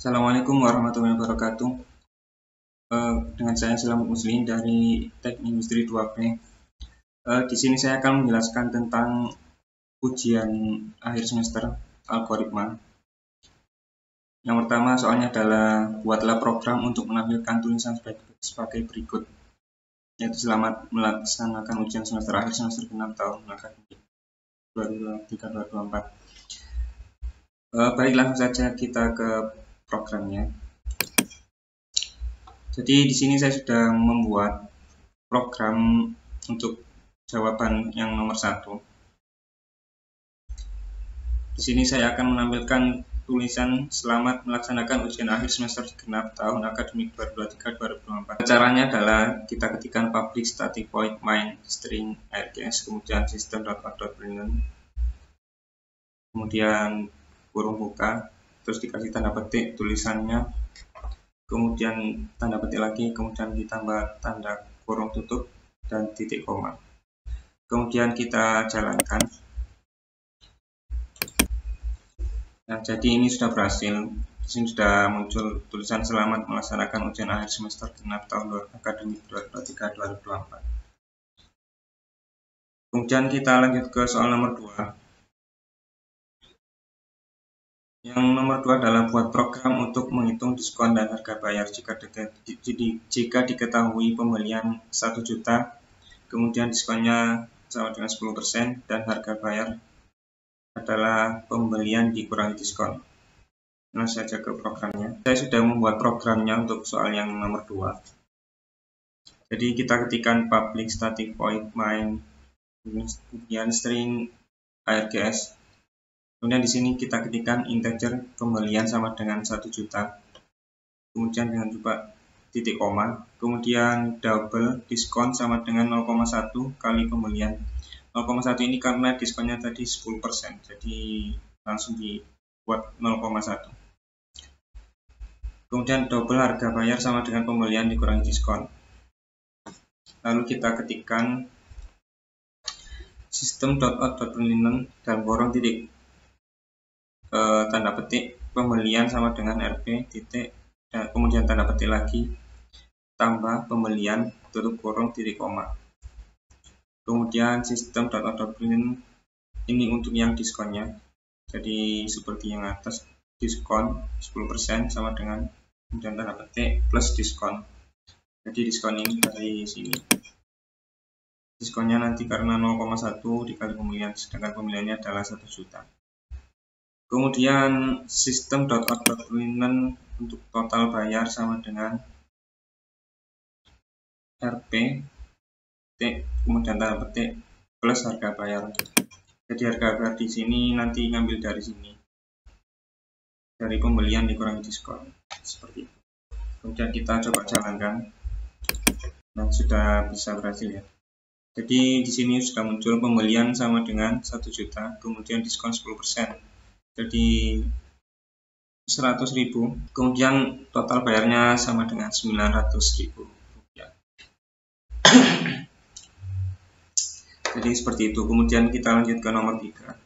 Assalamualaikum warahmatullahi wabarakatuh. Dengan saya Selamat Muslim dari Teknik Industri 2B. Di sini saya akan menjelaskan tentang ujian akhir semester algoritma. Yang pertama soalnya adalah buatlah program untuk menampilkan tulisan sebagai berikut, yaitu selamat melaksanakan ujian semester akhir semester 6 tahun akademik 2023-2024. Baik, langsung saja kita ke programnya. Jadi di sini saya sudah membuat program untuk jawaban yang nomor 1. Di sini saya akan menampilkan tulisan selamat melaksanakan ujian akhir semester genap tahun akademik 2023-2024. Caranya adalah kita ketikkan public static void main string args, kemudian system.out.println, kemudian kurung buka, terus dikasih tanda petik tulisannya, kemudian tanda petik lagi, kemudian ditambah tanda kurung tutup dan titik koma. Kemudian kita jalankan. Nah, jadi ini sudah berhasil. Di sini sudah muncul tulisan selamat melaksanakan ujian akhir semester genap tahun akademik 2023-2024. Kemudian kita lanjut ke soal nomor 2. Yang nomor 2 adalah buat program untuk menghitung diskon dan harga bayar jika diketahui pembelian 1 juta, kemudian diskonnya sama dengan 10% dan harga bayar adalah pembelian dikurangi diskon. Langsung saja ke programnya. Saya sudah membuat programnya untuk soal yang nomor 2. Jadi kita ketikkan public static void main kemudian string args. Kemudian di sini kita ketikkan integer pembelian sama dengan 1 juta. Kemudian dengan juga titik koma. Kemudian double diskon sama dengan 0,1 kali pembelian. 0,1 ini karena diskonnya tadi 10%, jadi langsung dibuat 0,1. Kemudian double harga bayar sama dengan pembelian dikurangi diskon. Lalu kita ketikkan system.out.println dalam kurung titik tanda petik pembelian sama dengan rp titik dan kemudian tanda petik lagi tambah pembelian tutup kurung titik koma. Kemudian system.out.println ini untuk yang diskonnya, jadi seperti yang atas, diskon 10% sama dengan kemudian tanda petik plus diskon. Jadi diskon ini dari sini, diskonnya nanti karena 0,1 dikali pembelian, sedangkan pembeliannya adalah 1 juta. Kemudian system.out.println untuk total bayar sama dengan rp kemudian tanda petik plus harga bayar. Jadi harga bayar di sini nanti ngambil dari sini, dari pembelian dikurangi diskon, seperti itu. Kemudian kita coba jalankan. Nah, sudah bisa berhasil ya. Jadi di sini sudah muncul pembelian sama dengan 1 juta, kemudian diskon 10%. Jadi 100.000, kemudian total bayarnya sama dengan 900.000 rupiah. Jadi seperti itu. Kemudian kita lanjut ke nomor 3.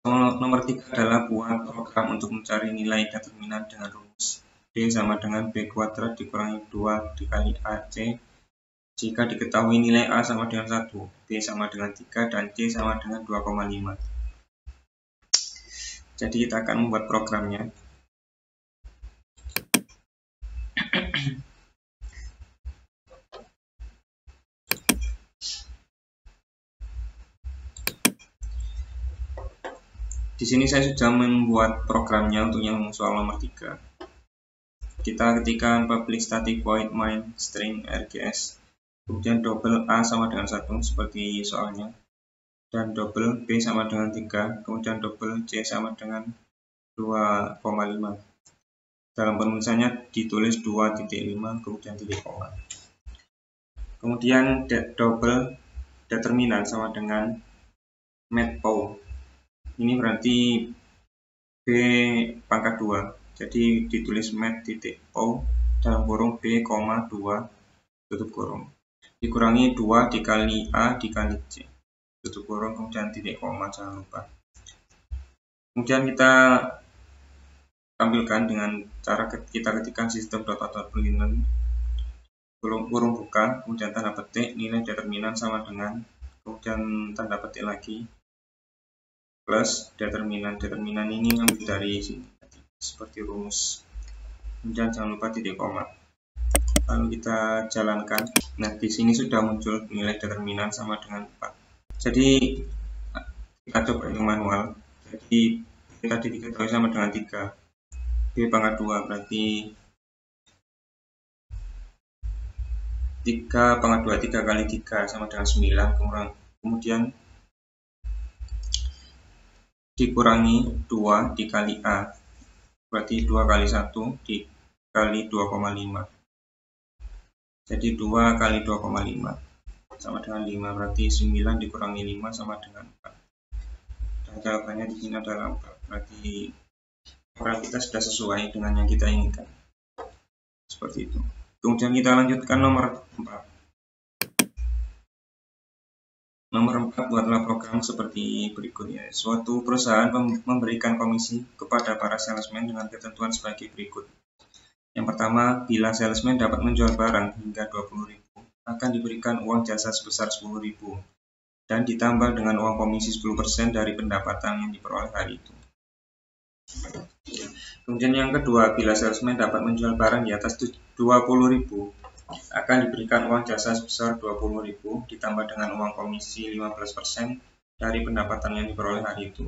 Nomor 3 adalah buat program untuk mencari nilai determinan dengan rumus B sama dengan B kuadrat dikurangi 2 dikali AC jika diketahui nilai A sama dengan 1, B sama dengan 3, dan C sama dengan 2,5. Jadi kita akan membuat programnya. Di sini saya sudah membuat programnya untuk yang soal nomor 3. Kita ketikkan public static void main string args, kemudian double A sama dengan 1 seperti soalnya, dan double B sama dengan 3, kemudian double C sama dengan 2,5. Dalam penulisannya ditulis 2.5 kemudian titik koma. Kemudian double determinan sama dengan matPow. Ini berarti B pangkat 2, jadi ditulis mat.pow dalam kurung B, 2 tutup kurung dikurangi 2 dikali A dikali C tutup kurung kemudian titik koma, jangan lupa. Kemudian kita tampilkan dengan cara kita ketikkan system.out.boolean kurung buka, kemudian tanda petik, nilai determinan sama dengan, kemudian tanda petik lagi, plus determinan ini ambil dari sini seperti rumus, kemudian jangan lupa titik koma. Lalu kita jalankan. Nah, di sini sudah muncul nilai determinan sama dengan 4. Jadi kita coba yang manual. Jadi tadi diketahui sama dengan 3. B pangkat 2 berarti 3 pangkat 2, 3 kali 3 sama dengan 9, kemudian dikurangi 2 dikali A, berarti 2 kali 1 dikali 2,5, jadi 2 kali 2,5 sama dengan 5, berarti 9 dikurangi 5 sama dengan 4, dan jawabannya di sini adalah 4, berarti orang kita sudah sesuai dengan yang kita inginkan, seperti itu. Kemudian kita lanjutkan nomor 4. Nomor 4, buatlah program seperti berikutnya. Suatu perusahaan memberikan komisi kepada para salesman dengan ketentuan sebagai berikut. Yang pertama, bila salesman dapat menjual barang hingga 20.000, akan diberikan uang jasa sebesar 10.000 dan ditambah dengan uang komisi 10% dari pendapatan yang diperoleh hari itu. Kemudian yang kedua, bila salesman dapat menjual barang di atas 20.000, akan diberikan uang jasa sebesar 20.000 ditambah dengan uang komisi 15% dari pendapatan yang diperoleh hari itu.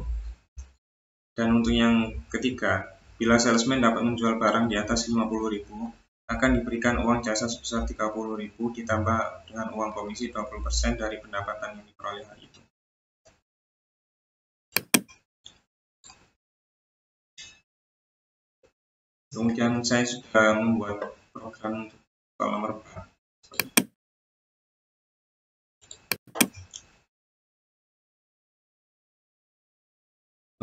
Dan untuk yang ketiga, bila salesman dapat menjual barang di atas 50.000, akan diberikan uang jasa sebesar 30.000 ditambah dengan uang komisi 20% dari pendapatan yang diperoleh hari itu. Kemudian saya sudah membuat program untuk nomor 4.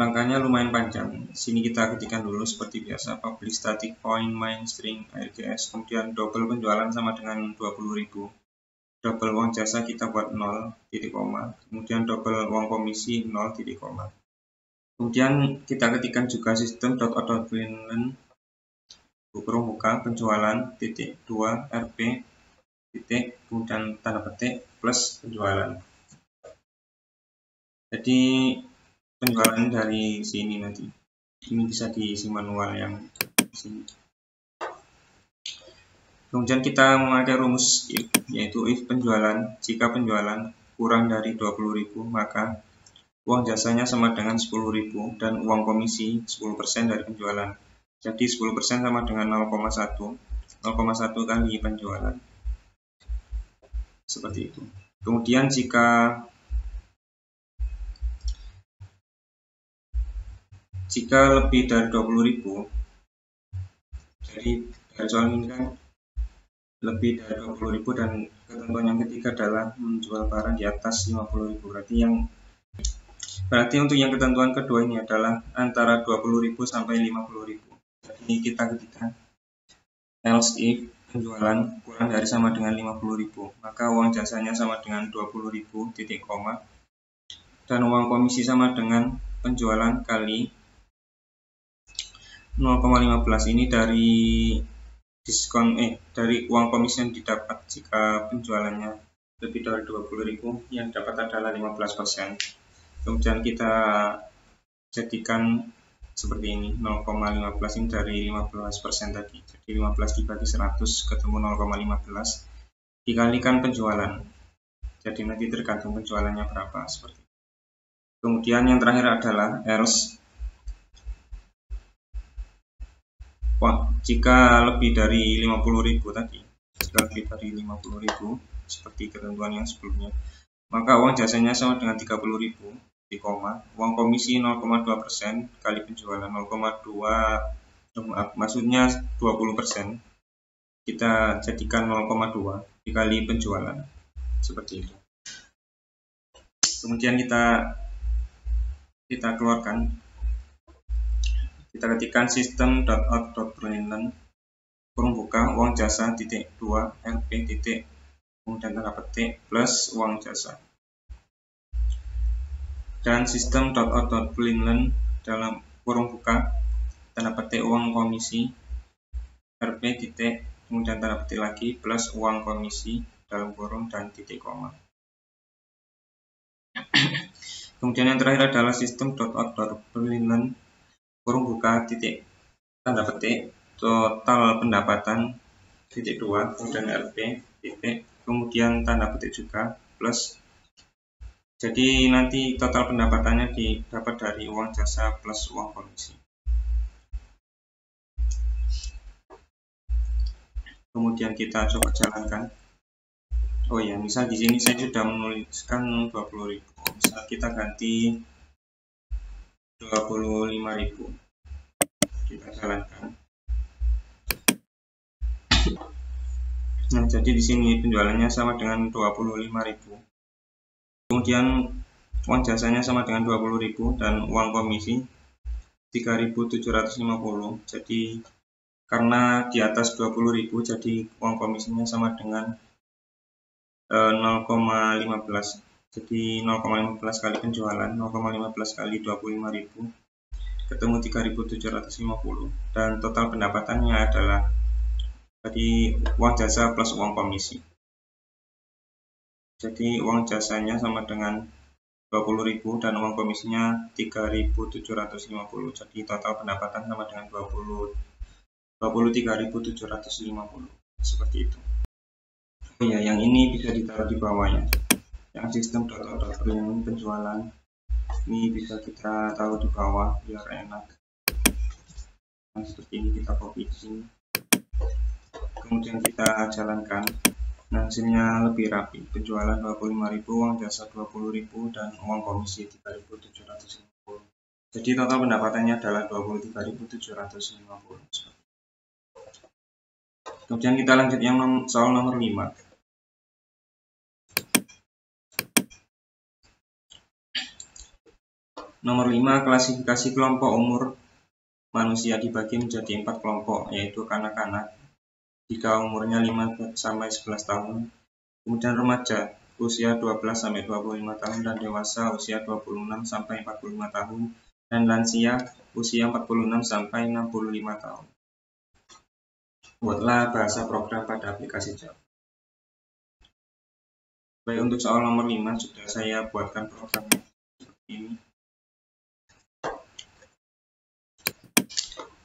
Langkahnya lumayan panjang. Sini kita ketikkan dulu seperti biasa, publish static point main string args, kemudian double penjualan sama dengan 20.000, double uang jasa kita buat 0, titik koma, kemudian double uang komisi 0, titik koma. Kemudian kita ketikkan juga system.out.boolean kurung buka penjualan titik 2 rp titik, kemudian tanda petik plus penjualan. Jadi penjualan dari sini nanti ini bisa diisi manual yang di sini. Kemudian kita memakai rumus if, yaitu if penjualan, jika penjualan kurang dari 20.000 maka uang jasanya sama dengan 10.000 dan uang komisi 10% dari penjualan. Jadi 10% sama dengan 0,1 kali penjualan, seperti itu. Kemudian jika lebih dari 20.000, jadi dari soal ini kan lebih dari 20.000 dan ketentuan yang ketiga adalah menjual barang di atas 50.000, berarti untuk yang ketentuan kedua ini adalah antara 20.000 sampai 50.000. Jadi kita ketikkan else if penjualan kurang dari sama dengan 50.000, maka uang jasanya sama dengan 20.000 titik koma dan uang komisi sama dengan penjualan kali 0,15 ini dari diskon dari uang komisi yang didapat jika penjualannya lebih dari 20.000, yang dapat adalah 15%. Kemudian kita jadikan seperti ini, 0,15 ini dari 15% tadi, jadi 15 dibagi 100 ketemu 0,15 dikalikan penjualan, jadi nanti tergantung penjualannya berapa, seperti itu. Kemudian yang terakhir adalah else jika lebih dari 50.000 tadi, jika lebih dari 50.000 seperti ketentuan yang sebelumnya, maka uang jasanya sama dengan 30.000 di koma, uang komisi 0,2% kali penjualan 0,2, maksudnya 20%, kita jadikan 0,2 dikali penjualan, seperti itu. Kemudian kita keluarkan, kita ketikkan system.out.boolean kurung buka uang jasa titik 2 rp titik, kemudian tanda petik plus uang jasa, dan system.out.boolean dalam kurung buka tanda petik uang komisi Rp titik, kemudian tanda petik lagi plus uang komisi dalam kurung dan titik koma. Kemudian yang terakhir adalah sistem .out.println kurung buka titik tanda petik total pendapatan titik 2, kemudian Rp titik, kemudian tanda petik juga plus. Jadi nanti total pendapatannya didapat dari uang jasa plus uang komisi. Kemudian kita coba jalankan. Oh ya, misal di sini saya sudah menuliskan 20.000. Misal kita ganti 25.000. Kita jalankan. Nah, jadi di sini penjualannya sama dengan 25.000. Kemudian uang jasanya sama dengan 20.000 dan uang komisi 3.750. Jadi karena di atas 20.000, jadi uang komisinya sama dengan 0,15. Jadi 0,15 kali penjualan, 0,15 kali 25.000 ketemu 3.750, dan total pendapatannya adalah tadi uang jasa plus uang komisi. Jadi uang jasanya sama dengan 20.000 dan uang komisinya 3.750. Jadi total pendapatan sama dengan 23.750. Seperti itu. Oh ya, yang ini bisa ditaruh di bawahnya. Yang sistem .out.println penjualan ini bisa kita taruh di bawah biar enak. Nah, seperti ini kita copy di sini. Kemudian kita jalankan. Nah, hasilnya lebih rapi. Penjualan 25.000, uang jasa 20.000 dan uang komisi 3.750. Jadi total pendapatannya adalah 23.750. Kemudian kita lanjut yang soal nomor 5. Nomor 5, klasifikasi kelompok umur manusia dibagi menjadi 4 kelompok, yaitu kanak-kanak jika umurnya 5 sampai 11 tahun, kemudian remaja usia 12 sampai 25 tahun dan dewasa usia 26 sampai 45 tahun, dan lansia usia 46 sampai 65 tahun. Buatlah bahasa program pada aplikasi Java. Baik, untuk soal nomor 5 sudah saya buatkan programnya seperti ini.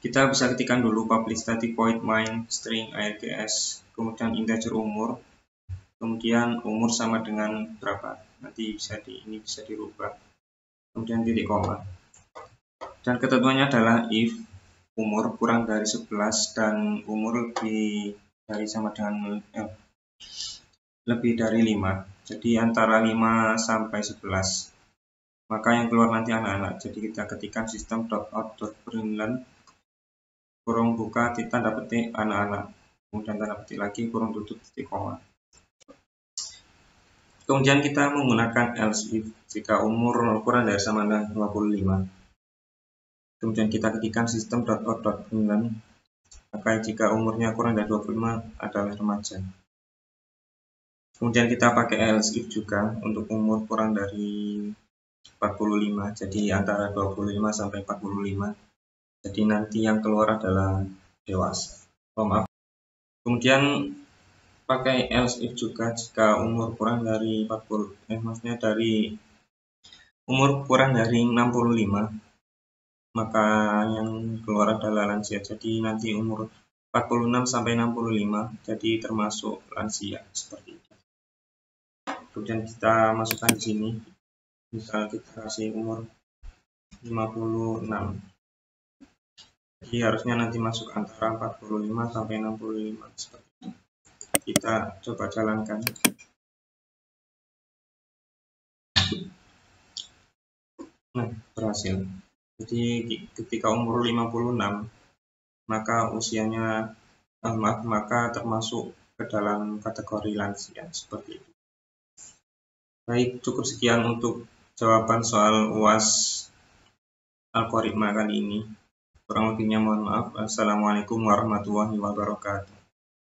Kita bisa ketikkan dulu public static void main string args, kemudian integer umur, kemudian umur sama dengan berapa, nanti ini bisa dirubah, kemudian titik koma. Dan ketentuannya adalah if umur kurang dari 11 dan umur lebih dari 5, jadi antara 5 sampai 11, maka yang keluar nanti anak-anak. Jadi kita ketikkan sistem .out.println kurung buka tanda petik anak-anak, kemudian tanda petik lagi kurung tutup titik koma. Kemudian kita menggunakan else if jika umur kurang dari sama dengan 25. Kemudian kita ketikkan sistem .out.println maka jika umurnya kurang dari 25 adalah remaja. Kemudian kita pakai else if juga untuk umur kurang dari 45, jadi antara 25 sampai 45. Jadi nanti yang keluar adalah dewasa. Kemudian pakai else if juga jika umur kurang dari dari umur kurang dari 65, maka yang keluar adalah lansia. Jadi nanti umur 46 sampai 65, jadi termasuk lansia seperti itu. Kemudian kita masukkan di sini. Misal kita kasih umur 56. Jadi harusnya nanti masuk antara 45 sampai 65 seperti itu. Kita coba jalankan. Nah, berhasil. Jadi ketika umur 56, maka usianya maka termasuk ke dalam kategori lansia seperti itu. Baik, cukup sekian untuk jawaban soal UAS algoritma kali ini. Kurang lebihnya mohon maaf. Assalamualaikum warahmatullahi wabarakatuh.